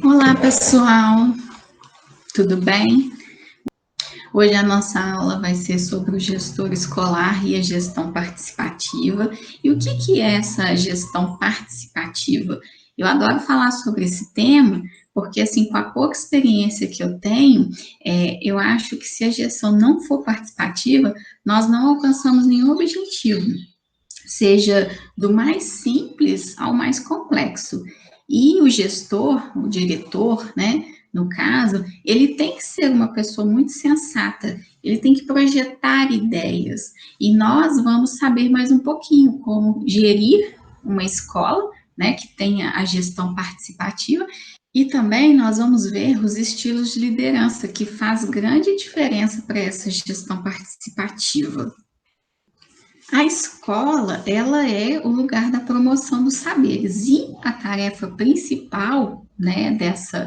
Olá, pessoal, tudo bem? Hoje a nossa aula vai ser sobre o gestor escolar e a gestão participativa. E o que é essa gestão participativa? Eu adoro falar sobre esse tema, porque, assim, com a pouca experiência que eu tenho, eu acho que se a gestão não for participativa, nós não alcançamos nenhum objetivo, seja do mais simples ao mais complexo. E o gestor, o diretor, né, no caso, ele tem que ser uma pessoa muito sensata, ele tem que projetar ideias. E nós vamos saber mais um pouquinho como gerir uma escola, né, que tenha a gestão participativa. E também nós vamos ver os estilos de liderança, que faz grande diferença para essa gestão participativa. A escola, ela é o lugar da promoção dos saberes e a tarefa principal, né,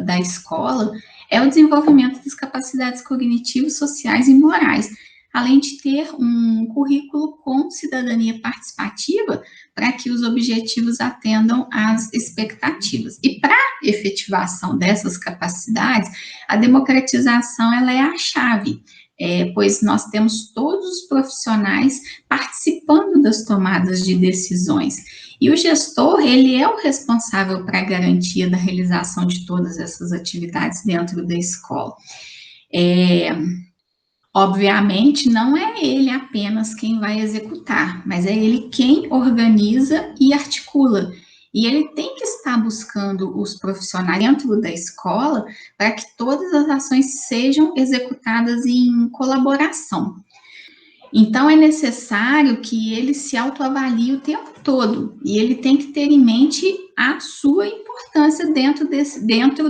da escola é o desenvolvimento das capacidades cognitivas, sociais e morais, além de ter um currículo com cidadania participativa para que os objetivos atendam às expectativas. E para efetivação dessas capacidades, a democratização ela é a chave. Pois nós temos todos os profissionais participando das tomadas de decisões. E o gestor, ele é o responsável para a garantia da realização de todas essas atividades dentro da escola. Obviamente, não é ele apenas quem vai executar, mas é ele quem organiza e articula. E ele tem que estar buscando os profissionais dentro da escola para que todas as ações sejam executadas em colaboração. Então, é necessário que ele se autoavalie o tempo todo, e ele tem que ter em mente a sua importância dentro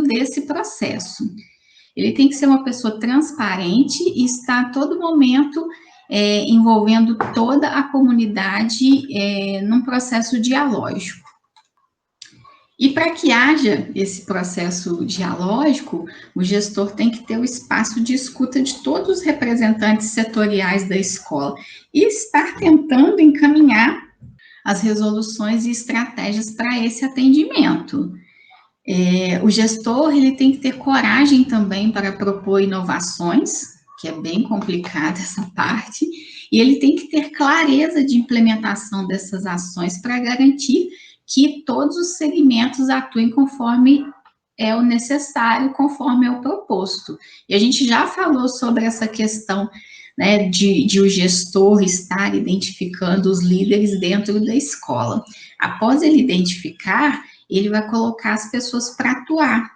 desse processo. Ele tem que ser uma pessoa transparente e estar a todo momento envolvendo toda a comunidade num processo dialógico. E para que haja esse processo dialógico, o gestor tem que ter o espaço de escuta de todos os representantes setoriais da escola e estar tentando encaminhar as resoluções e estratégias para esse atendimento. O gestor ele tem que ter coragem também para propor inovações, que é bem complicada essa parte, e ele tem que ter clareza de implementação dessas ações para garantir que todos os segmentos atuem conforme é o necessário, conforme é o proposto. E a gente já falou sobre essa questão, né, de o gestor estar identificando os líderes dentro da escola. Após ele identificar, ele vai colocar as pessoas para atuar.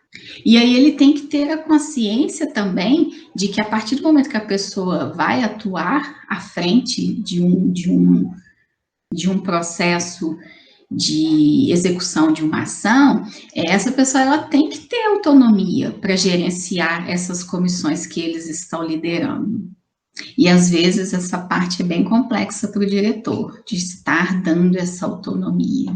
E aí ele tem que ter a consciência também de que a partir do momento que a pessoa vai atuar à frente de um processo de execução de uma ação, essa pessoa ela tem que ter autonomia para gerenciar essas comissões que eles estão liderando. E às vezes essa parte é bem complexa para o diretor, de estar dando essa autonomia.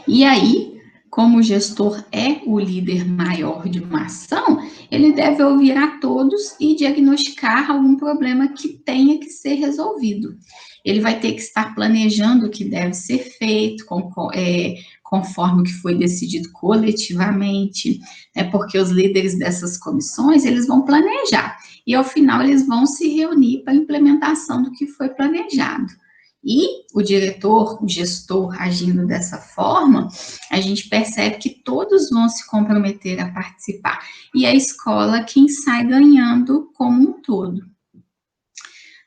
E aí, como o gestor é o líder maior de uma ação, ele deve ouvir a todos e diagnosticar algum problema que tenha que ser resolvido. Ele vai ter que estar planejando o que deve ser feito, conforme o que foi decidido coletivamente, porque os líderes dessas comissões, eles vão planejar, e ao final eles vão se reunir para a implementação do que foi planejado. E o diretor, o gestor agindo dessa forma, a gente percebe que todos vão se comprometer a participar. E a escola quem sai ganhando como um todo.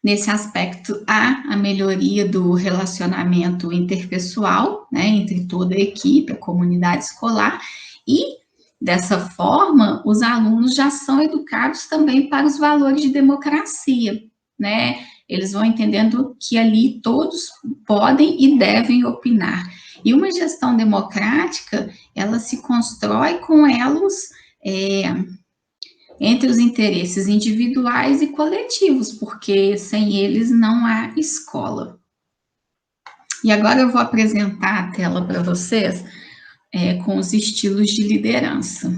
Nesse aspecto, há a melhoria do relacionamento interpessoal, né, entre toda a equipe, a comunidade escolar, e dessa forma, os alunos já são educados também para os valores de democracia, né? Eles vão entendendo que ali todos podem e devem opinar. E uma gestão democrática, ela se constrói com elos entre os interesses individuais e coletivos, porque sem eles não há escola. E agora eu vou apresentar a tela para vocês com os estilos de liderança.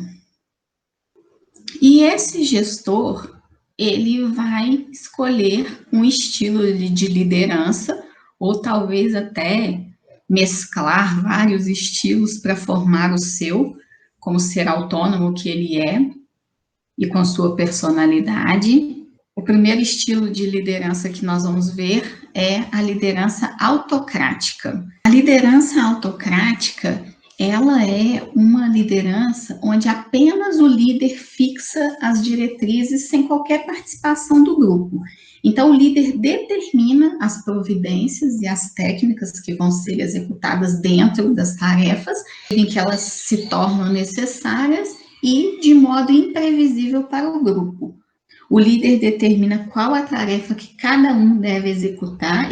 E esse gestor, ele vai escolher um estilo de liderança, ou talvez até mesclar vários estilos para formar o seu, como ser autônomo que ele é e com sua personalidade. O primeiro estilo de liderança que nós vamos ver é a liderança autocrática. A liderança autocrática, ela é uma liderança onde apenas o líder fixa as diretrizes sem qualquer participação do grupo. Então, o líder determina as providências e as técnicas que vão ser executadas dentro das tarefas em que elas se tornam necessárias e de modo imprevisível para o grupo. O líder determina qual a tarefa que cada um deve executar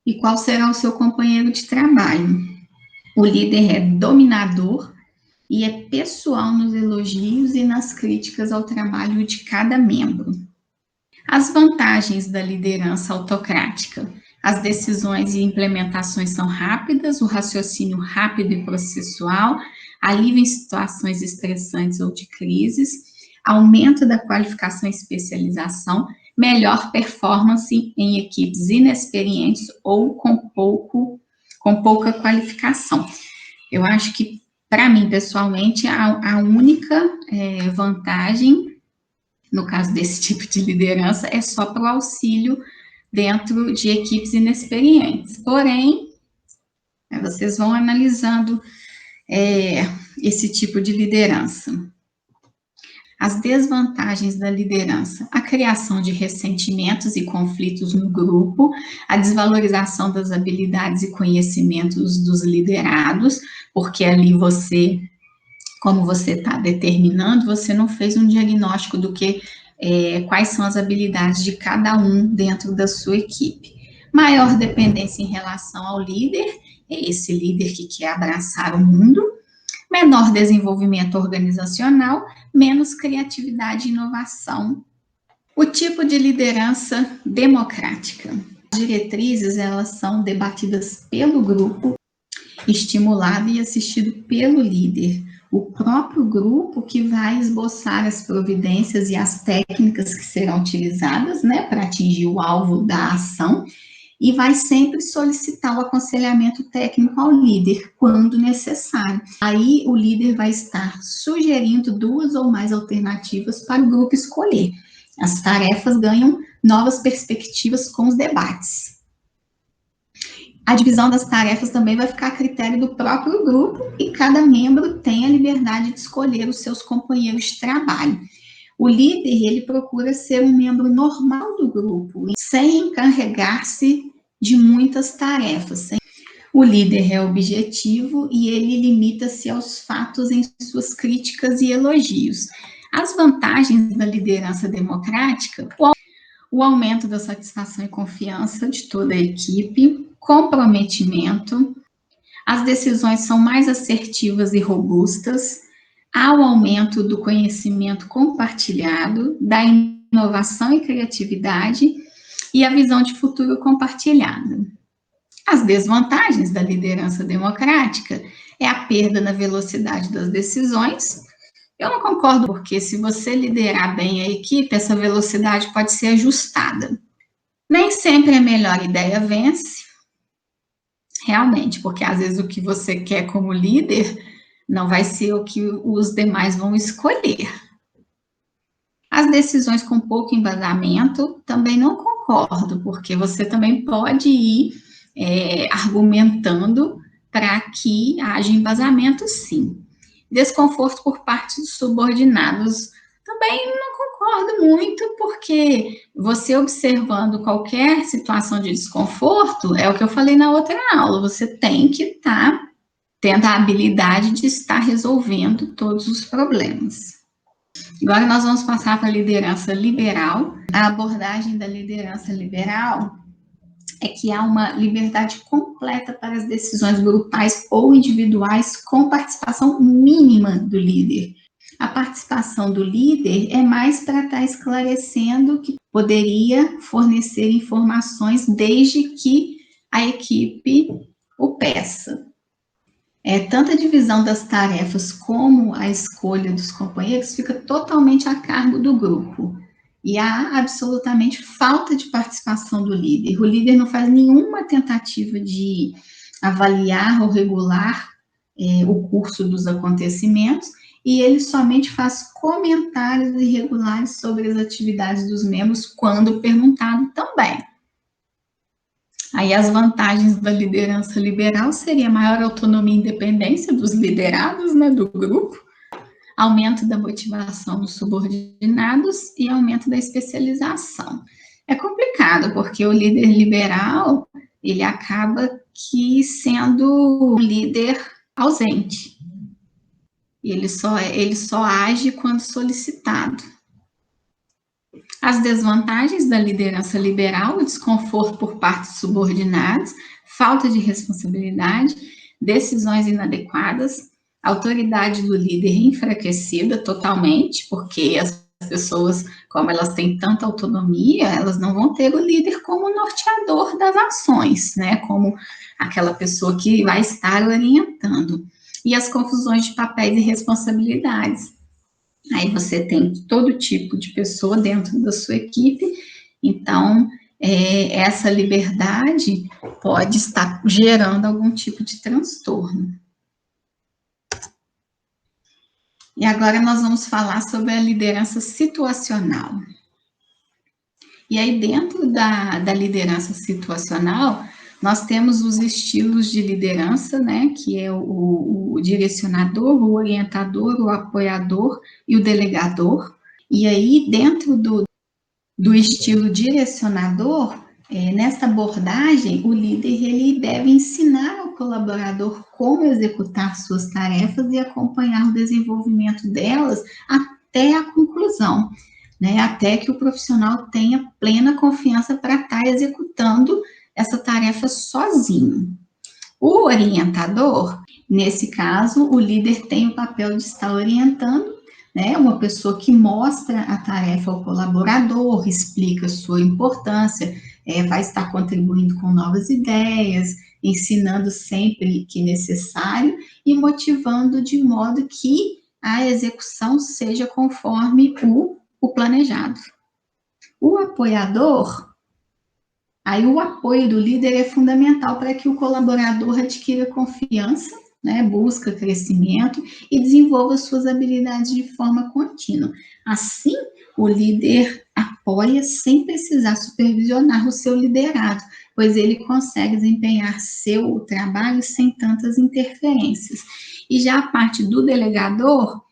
e qual será o seu companheiro de trabalho. O líder é dominador e é pessoal nos elogios e nas críticas ao trabalho de cada membro. As vantagens da liderança autocrática. As decisões e implementações são rápidas, o raciocínio rápido e processual, alívio em situações estressantes ou de crises, aumento da qualificação e especialização, melhor performance em equipes inexperientes ou com pouca qualificação. Eu acho que, para mim, pessoalmente, a única vantagem, no caso desse tipo de liderança, é só para o auxílio dentro de equipes inexperientes. Porém, vocês vão analisando esse tipo de liderança. As desvantagens da liderança: a criação de ressentimentos e conflitos no grupo, a desvalorização das habilidades e conhecimentos dos liderados, porque ali você, como você está determinando, você não fez um diagnóstico do que, quais são as habilidades de cada um dentro da sua equipe. Maior dependência em relação ao líder, é esse líder que quer abraçar o mundo. Menor desenvolvimento organizacional, menos criatividade e inovação. O tipo de liderança democrática. As diretrizes, elas são debatidas pelo grupo, estimulado e assistido pelo líder. O próprio grupo que vai esboçar as providências e as técnicas que serão utilizadas, né, para atingir o alvo da ação, e vai sempre solicitar o aconselhamento técnico ao líder, quando necessário. Aí, o líder vai estar sugerindo 2 ou mais alternativas para o grupo escolher. As tarefas ganham novas perspectivas com os debates. A divisão das tarefas também vai ficar a critério do próprio grupo e cada membro tem a liberdade de escolher os seus companheiros de trabalho. O líder, ele procura ser um membro normal do grupo, sem encarregar-se de muitas tarefas. O líder é objetivo e ele limita-se aos fatos em suas críticas e elogios. As vantagens da liderança democrática: o aumento da satisfação e confiança de toda a equipe, comprometimento, as decisões são mais assertivas e robustas, há o aumento do conhecimento compartilhado, da inovação e criatividade e a visão de futuro compartilhada. As desvantagens da liderança democrática é a perda na velocidade das decisões. Eu não concordo, porque se você liderar bem a equipe, essa velocidade pode ser ajustada. Nem sempre a melhor ideia vence, realmente, porque às vezes o que você quer como líder não vai ser o que os demais vão escolher. As decisões com pouco embasamento, também não concordo, porque você também pode ir argumentando para que haja embasamento, sim. Desconforto por parte dos subordinados, também não concordo muito, porque você observando qualquer situação de desconforto, é o que eu falei na outra aula, você tem que estar tendo a habilidade de estar resolvendo todos os problemas. Agora nós vamos passar para a liderança liberal. A abordagem da liderança liberal é que há uma liberdade completa para as decisões grupais ou individuais com participação mínima do líder. A participação do líder é mais para estar esclarecendo que poderia fornecer informações desde que a equipe o peça. Tanto a divisão das tarefas como a escolha dos companheiros fica totalmente a cargo do grupo. E há absolutamente falta de participação do líder. O líder não faz nenhuma tentativa de avaliar ou regular o curso dos acontecimentos e ele somente faz comentários irregulares sobre as atividades dos membros quando perguntado também. Aí as vantagens da liderança liberal seria maior autonomia e independência dos liderados, né, do grupo, aumento da motivação dos subordinados e aumento da especialização. É complicado, porque o líder liberal, ele acaba que sendo um líder ausente. Ele só age quando solicitado. As desvantagens da liderança liberal, o desconforto por parte dos subordinados, falta de responsabilidade, decisões inadequadas, autoridade do líder enfraquecida totalmente, porque as pessoas, como elas têm tanta autonomia, elas não vão ter o líder como norteador das ações, né? Como aquela pessoa que vai estar orientando. E as confusões de papéis e responsabilidades. Aí você tem todo tipo de pessoa dentro da sua equipe, então essa liberdade pode estar gerando algum tipo de transtorno. E agora nós vamos falar sobre a liderança situacional. E aí, dentro da liderança situacional, nós temos os estilos de liderança, né, que é o direcionador, o orientador, o apoiador e o delegador. E aí, dentro do estilo direcionador, nessa abordagem, o líder ele deve ensinar ao colaborador como executar suas tarefas e acompanhar o desenvolvimento delas até a conclusão, né? Até que o profissional tenha plena confiança para estar executando essa tarefa sozinho. O orientador, nesse caso, o líder tem o papel de estar orientando, né? Uma pessoa que mostra a tarefa ao colaborador, explica sua importância, vai estar contribuindo com novas ideias, ensinando sempre que necessário e motivando de modo que a execução seja conforme o planejado. O apoiador, aí o apoio do líder é fundamental para que o colaborador adquira confiança, né, busca crescimento e desenvolva suas habilidades de forma contínua. Assim, o líder apoia sem precisar supervisionar o seu liderado, pois ele consegue desempenhar seu trabalho sem tantas interferências. E já a parte do delegador,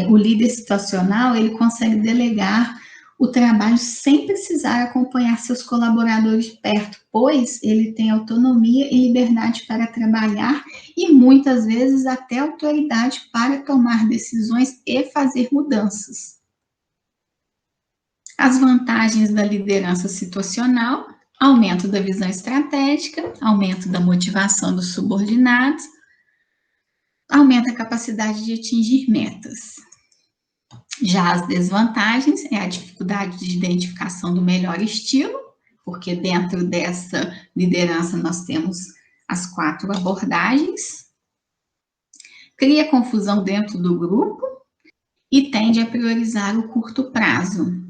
o líder situacional, ele consegue delegar o trabalho sem precisar acompanhar seus colaboradores de perto, pois ele tem autonomia e liberdade para trabalhar e muitas vezes até autoridade para tomar decisões e fazer mudanças. As vantagens da liderança situacional: aumento da visão estratégica, aumento da motivação dos subordinados, aumenta a capacidade de atingir metas. Já as desvantagens é a dificuldade de identificação do melhor estilo, porque dentro dessa liderança nós temos as 4 abordagens, cria confusão dentro do grupo e tende a priorizar o curto prazo.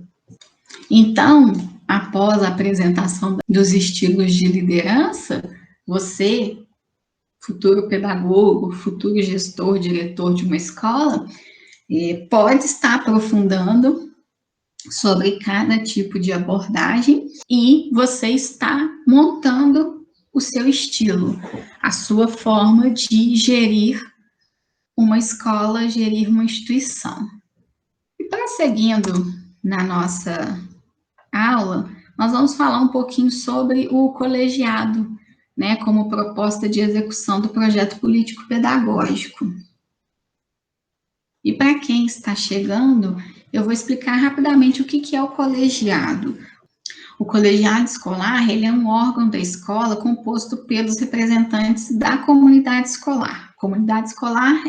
Então, após a apresentação dos estilos de liderança, você, futuro pedagogo, futuro gestor, diretor de uma escola, pode estar aprofundando sobre cada tipo de abordagem e você está montando o seu estilo, a sua forma de gerir uma escola, gerir uma instituição. E prosseguindo na nossa aula, nós vamos falar um pouquinho sobre o colegiado, né, como proposta de execução do projeto político-pedagógico. E para quem está chegando, eu vou explicar rapidamente o que é o colegiado. O colegiado escolar, ele é um órgão da escola composto pelos representantes da comunidade escolar. Comunidade escolar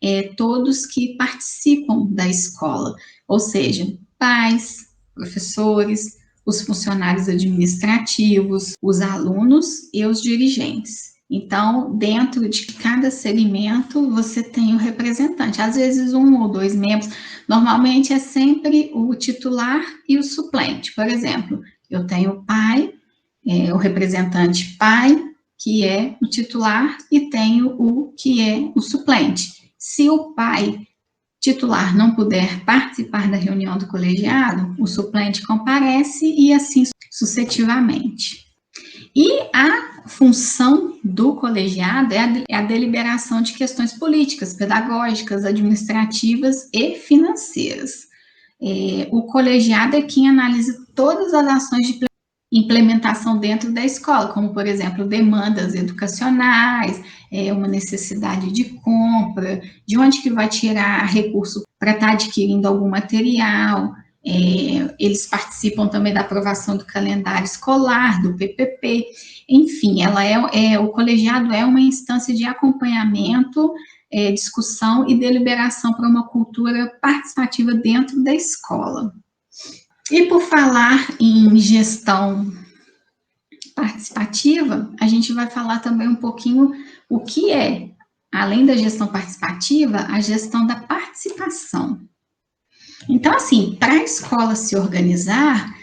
é todos que participam da escola, ou seja, pais, professores, os funcionários administrativos, os alunos e os dirigentes. Então, dentro de cada segmento, você tem o representante, às vezes 1 ou 2 membros, normalmente é sempre o titular e o suplente. Por exemplo, eu tenho o pai, o representante pai, que é o titular, e tenho o que é o suplente. Se o pai titular não puder participar da reunião do colegiado, o suplente comparece e assim sucessivamente. E a função do colegiado é a deliberação de questões políticas, pedagógicas, administrativas e financeiras. O colegiado é quem analisa todas as ações de implementação dentro da escola, como, por exemplo, demandas educacionais, uma necessidade de compra, de onde que vai tirar recurso para estar adquirindo algum material. Eles participam também da aprovação do calendário escolar, do PPP, enfim, o colegiado é uma instância de acompanhamento, discussão e deliberação para uma cultura participativa dentro da escola. E por falar em gestão participativa, a gente vai falar também um pouquinho o que é, além da gestão participativa, a gestão da participação. Então, assim, para a escola se organizar,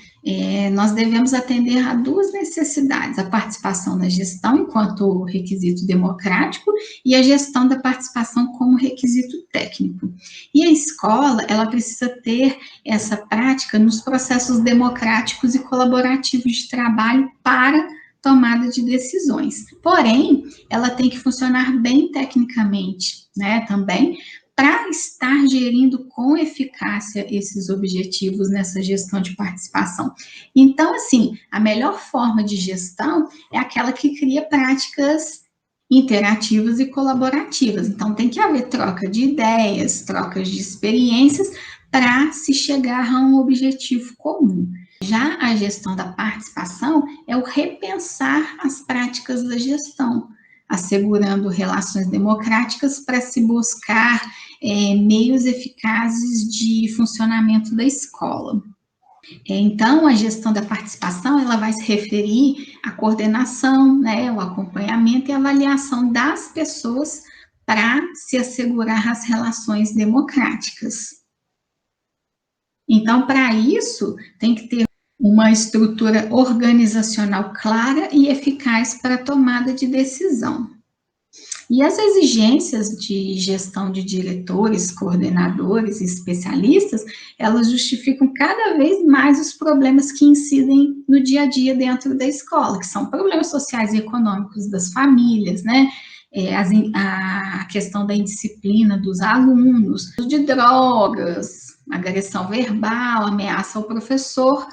nós devemos atender a duas necessidades: a participação na gestão enquanto requisito democrático e a gestão da participação como requisito técnico. E a escola, ela precisa ter essa prática nos processos democráticos e colaborativos de trabalho para tomada de decisões. Porém, ela tem que funcionar bem tecnicamente, né, também, para estar gerindo com eficácia esses objetivos nessa gestão de participação. Então, assim, a melhor forma de gestão é aquela que cria práticas interativas e colaborativas. Então, tem que haver troca de ideias, trocas de experiências para se chegar a um objetivo comum. Já a gestão da participação é o repensar as práticas da gestão, assegurando relações democráticas para se buscar meios eficazes de funcionamento da escola. Então, a gestão da participação, ela vai se referir à coordenação, né, o acompanhamento e avaliação das pessoas para se assegurar as relações democráticas. Então, para isso, tem que ter uma estrutura organizacional clara e eficaz para a tomada de decisão. E as exigências de gestão de diretores, coordenadores e especialistas, elas justificam cada vez mais os problemas que incidem no dia a dia dentro da escola, que são problemas sociais e econômicos das famílias, né? A questão da indisciplina dos alunos, de drogas, agressão verbal, ameaça ao professor.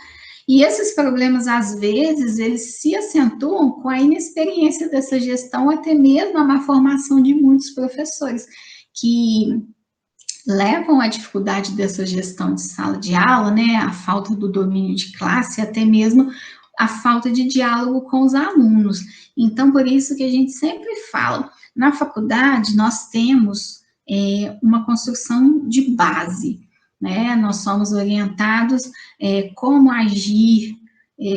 E esses problemas, às vezes, eles se acentuam com a inexperiência dessa gestão, até mesmo a má formação de muitos professores, que levam à dificuldade dessa gestão de sala de aula, né, a falta do domínio de classe, até mesmo a falta de diálogo com os alunos. Então, por isso que a gente sempre fala, na faculdade, nós temos uma construção de base, né? Nós somos orientados como agir,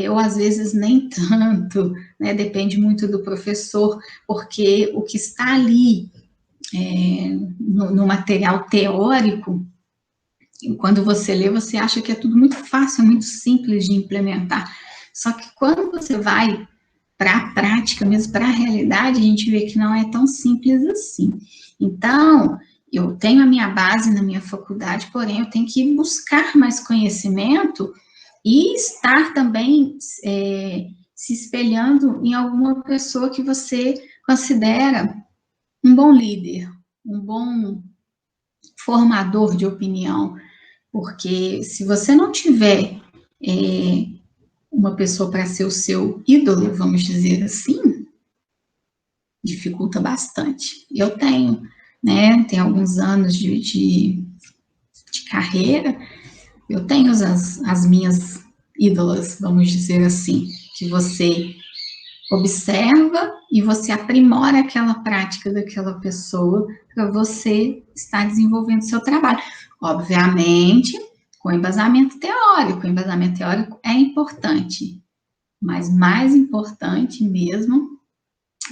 ou às vezes nem tanto, né? Depende muito do professor, porque o que está ali no material teórico, quando você lê, você acha que é tudo muito fácil, muito simples de implementar. Só que quando você vai para a prática, mesmo para a realidade, a gente vê que não é tão simples assim. Então, eu tenho a minha base na minha faculdade, porém eu tenho que buscar mais conhecimento e estar também se espelhando em alguma pessoa que você considera um bom líder, um bom formador de opinião, porque se você não tiver uma pessoa para ser o seu ídolo, vamos dizer assim, dificulta bastante. Eu tenho, né, tem alguns anos de carreira, eu tenho as minhas ídolas, vamos dizer assim, que você observa e você aprimora aquela prática daquela pessoa para você estar desenvolvendo seu trabalho. Obviamente, com embasamento teórico. O embasamento teórico é importante, mas mais importante mesmo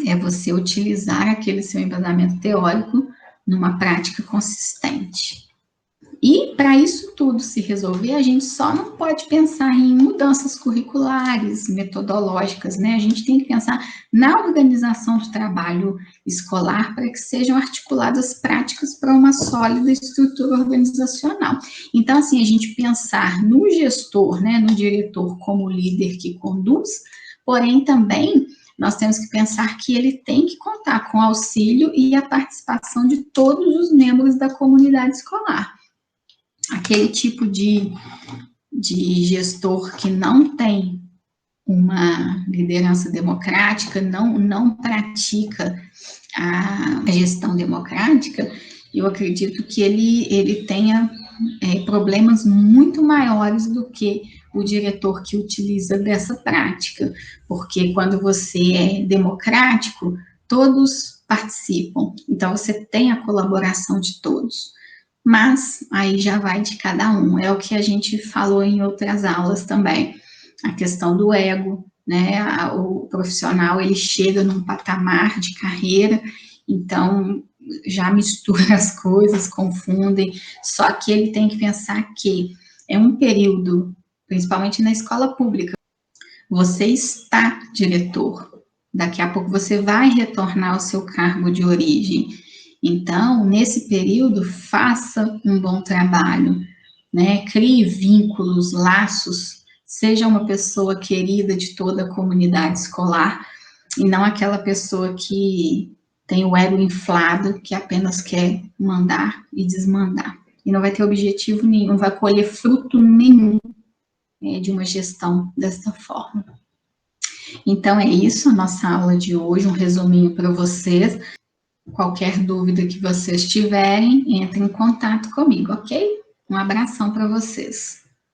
é você utilizar aquele seu embasamento teórico numa prática consistente. E para isso tudo se resolver, a gente só não pode pensar em mudanças curriculares, metodológicas, né? A gente tem que pensar na organização do trabalho escolar para que sejam articuladas práticas para uma sólida estrutura organizacional. Então, assim, a gente pensar no gestor, né, no diretor como líder que conduz, porém também nós temos que pensar que ele tem que contar com o auxílio e a participação de todos os membros da comunidade escolar. Aquele tipo de gestor que não tem uma liderança democrática, não pratica a gestão democrática, eu acredito que ele tenha problemas muito maiores do que o diretor que utiliza dessa prática, porque quando você é democrático, todos participam, então você tem a colaboração de todos. Mas aí já vai de cada um, é o que a gente falou em outras aulas também, a questão do ego, né? O profissional ele chega num patamar de carreira, então já mistura as coisas, confundem, só que ele tem que pensar que é um período, principalmente na escola pública, você está diretor, daqui a pouco você vai retornar ao seu cargo de origem, então, nesse período, faça um bom trabalho, né? Crie vínculos, laços, seja uma pessoa querida de toda a comunidade escolar e não aquela pessoa que tem o ego inflado, que apenas quer mandar e desmandar. E não vai ter objetivo nenhum, vai colher fruto nenhum de uma gestão dessa forma. Então é isso, a nossa aula de hoje, um resuminho para vocês. Qualquer dúvida que vocês tiverem, entre em contato comigo, ok? Um abração para vocês.